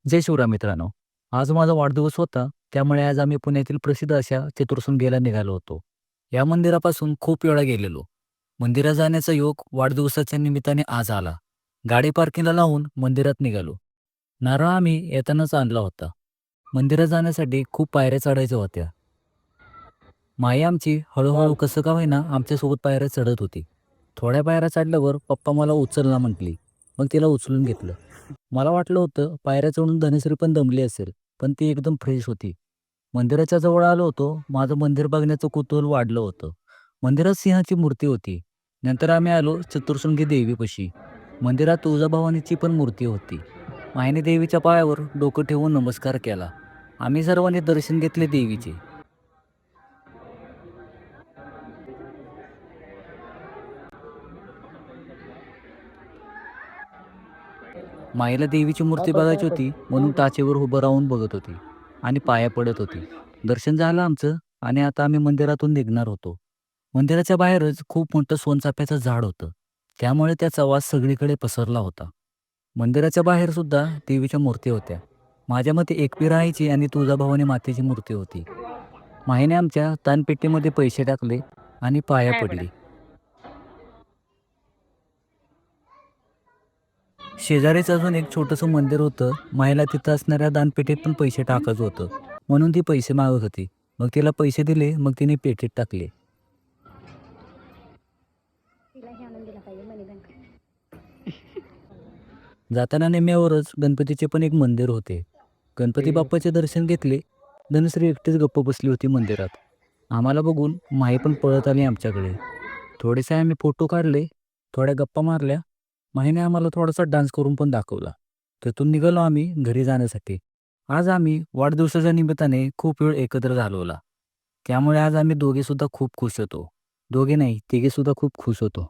जय शिवराम मित्रांनो. आज माझा वाढदिवस होता, त्यामुळे आज आम्ही पुण्यातील प्रसिद्ध अशा चतुरशृंगीला निघालो होतो. या मंदिरापासून खूप वेळा गेलेलो. मंदिरात जाण्याचा योग वाढदिवसाच्या निमित्ताने आज आला. गाडी पार्किंगला लावून मंदिरात निघालो. नारळ आम्ही येतानाच आणला होता. मंदिरात जाण्यासाठी खूप पायऱ्या चढायच्या होत्या. माई आमची हळूहळू कसं का होईना आमच्यासोबत पायऱ्या चढत होती. थोड्या पायऱ्या चढल्यावर पप्पा मला उचल ना म्हटली. मग तिला उचलून घेतलं. मला वाटलं होतं पायऱ्या चढून धनश्री पण दमली असेल, पण ती एकदम फ्रेश होती. मंदिराच्या जवळ आलो होतो. माझं मंदिर बघण्याचं कुतूहल वाढलं होतं. मंदिरात सिंहाची मूर्ती होती. नंतर आम्ही आलो चतुर्शृंगी देवीपाशी. मंदिरात तुळजाभवानीची पण मूर्ती होती. माईने देवीच्या पायावर डोकं ठेवून नमस्कार केला. आम्ही सर्वांनी दर्शन घेतले देवीचे. माईला देवीची मूर्ती बघायची होती म्हणून टाचेवर उभं राहून बघत होती आणि पाया पडत होती. दर्शन झालं आमचं आणि आता आम्ही मंदिरातून निघणार होतो. मंदिराच्या बाहेरच खूप मोठं सोनचाफ्याचं झाड होतं. त्यामुळे त्याचा वास सगळीकडे पसरला होता. मंदिराच्या बाहेर सुद्धा देवीच्या मूर्ती होत्या. माझ्या मते एकवीर आईची आणि तुळजाभवानी मातेची मूर्ती होती. माईने आमच्या दानपेटीमध्ये पैसे टाकले आणि पाया आहे बेटा. पडली. शेजारीच अजून एक छोटंसं मंदिर होतं. माईला तिथं असणाऱ्या दानपेटीत पण पैसे टाकायचं होतं. म्हणून ती पैसे मागत होती. मग तिला पैसे दिले, मग तिने पेटीत टाकले. तिला हे आणून दिला पाहिजे मनी बँक. जाताना निम्म्यावरच गणपतीचे पण एक मंदिर होते. गणपती बाप्पाचे दर्शन घेतले. धनश्री एकटीच गप्प बसली होती मंदिरात. आम्हाला बघून माई पण पळत आली आमच्याकडे. थोडेसे आम्ही फोटो काढले, थोड्या गप्पा मारल्या. माईने आम्हाला थोडासा डान्स करून पण दाखवला. तिथून निघालो आम्ही घरी जाण्यासाठी. आज आम्ही वाढदिवसाच्या निमित्ताने खूप वेळ एकत्र घालवला. त्यामुळे आज आम्ही दोघेसुद्धा खूप खुश होतो. दोघे नाही, तिघेसुद्धा खूप खुश होतो.